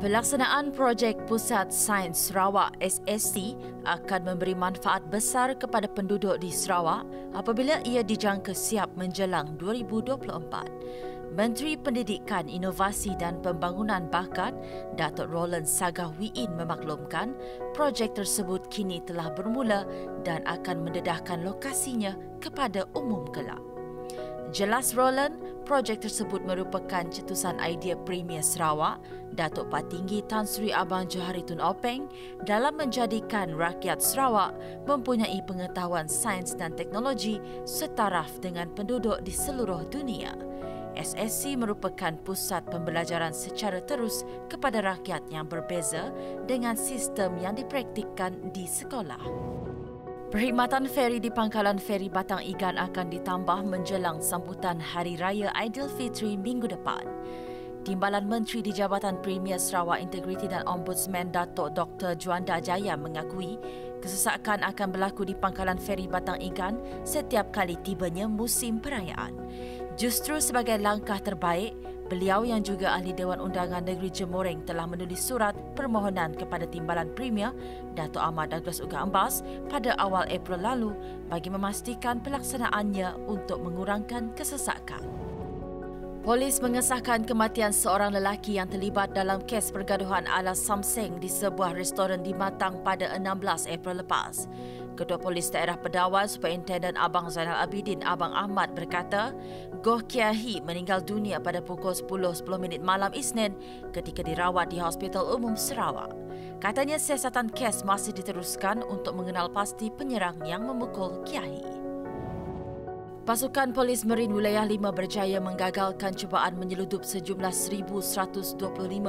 Pelaksanaan projek Pusat Sains Sarawak SSC akan memberi manfaat besar kepada penduduk di Sarawak apabila ia dijangka siap menjelang 2024. Menteri Pendidikan, Inovasi dan Pembangunan Bakat, Datuk Roland Sagah Wiin memaklumkan projek tersebut kini telah bermula dan akan mendedahkan lokasinya kepada umum kelak. Jelas Roland, projek tersebut merupakan cetusan idea Premier Sarawak, Datuk Patinggi Tan Sri Abang Johari Tun Openg dalam menjadikan rakyat Sarawak mempunyai pengetahuan sains dan teknologi setaraf dengan penduduk di seluruh dunia. SSC merupakan pusat pembelajaran secara terus kepada rakyat yang berbeza dengan sistem yang dipraktikkan di sekolah. Perkhidmatan feri di pangkalan feri Batang Igan akan ditambah menjelang sambutan Hari Raya Aidilfitri minggu depan. Timbalan Menteri di Jabatan Premier Sarawak Integriti dan Ombudsman Datuk Dr. Juanda Jaya mengakui kesesakan akan berlaku di pangkalan feri Batang Igan setiap kali tibanya musim perayaan. Justru sebagai langkah terbaik, beliau yang juga ahli Dewan Undangan Negeri Jemoreng telah menulis surat permohonan kepada Timbalan Premier Datuk Ahmad Douglas Uga Ambas pada awal April lalu bagi memastikan pelaksanaannya untuk mengurangkan kesesakan. Polis mengesahkan kematian seorang lelaki yang terlibat dalam kes pergaduhan ala Samseng di sebuah restoran di Matang pada 16 April lepas. Ketua Polis Daerah Pedawai Superintendent Abang Zainal Abidin Abang Ahmad berkata, Goh Kiahi meninggal dunia pada pukul 10.10 malam Isnin ketika dirawat di Hospital Umum Sarawak. Katanya siasatan kes masih diteruskan untuk mengenal pasti penyerang yang memukul Kiahi. Pasukan Polis Merin Wilayah 5 berjaya menggagalkan cubaan menyeludup sejumlah 1,125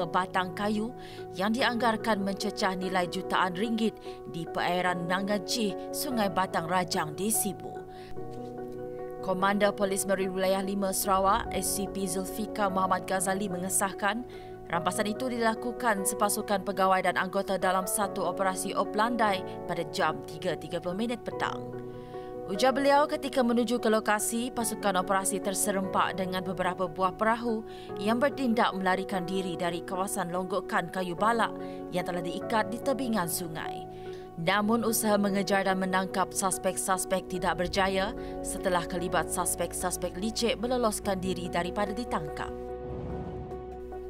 batang kayu yang dianggarkan mencecah nilai jutaan ringgit di perairan Nangajih, Sungai Batang Rajang di Sibu. Komander Polis Merin Wilayah 5 Sarawak, SCP Zulfika Muhammad Ghazali mengesahkan rampasan itu dilakukan sepasukan pegawai dan anggota dalam satu operasi oplandai pada jam 3.30 petang. Ujar beliau ketika menuju ke lokasi, pasukan operasi terserempak dengan beberapa buah perahu yang bertindak melarikan diri dari kawasan longgokan kayu balak yang telah diikat di tebingan sungai. Namun usaha mengejar dan menangkap suspek-suspek tidak berjaya setelah kelibat suspek-suspek licik meloloskan diri daripada ditangkap.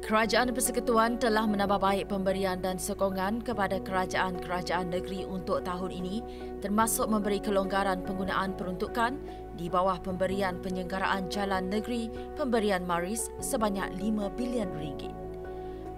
Kerajaan Persekutuan telah menambah baik pemberian dan sokongan kepada kerajaan-kerajaan negeri untuk tahun ini termasuk memberi kelonggaran penggunaan peruntukan di bawah pemberian penyelenggaraan jalan negeri pemberian Maris sebanyak 5 bilion ringgit.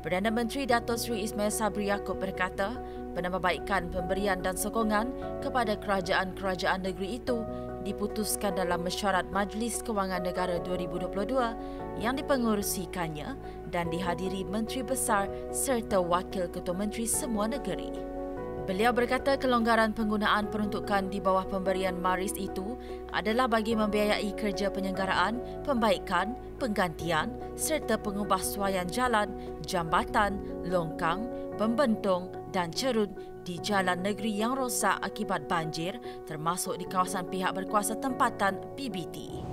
Perdana Menteri Datuk Seri Ismail Sabri Yaakob berkata, penambahbaikan pemberian dan sokongan kepada kerajaan-kerajaan negeri itu diputuskan dalam mesyuarat Majlis Kewangan Negara 2022 yang dipengerusikannya dan dihadiri Menteri Besar serta Wakil Ketua Menteri semua negeri. Beliau berkata kelonggaran penggunaan peruntukan di bawah pemberian Maris itu adalah bagi membiayai kerja penyelenggaraan, pembaikan, penggantian serta pengubahsuaian jalan, jambatan, longkang, pembentong dan cerun di jalan negeri yang rosak akibat banjir termasuk di kawasan pihak berkuasa tempatan PBT.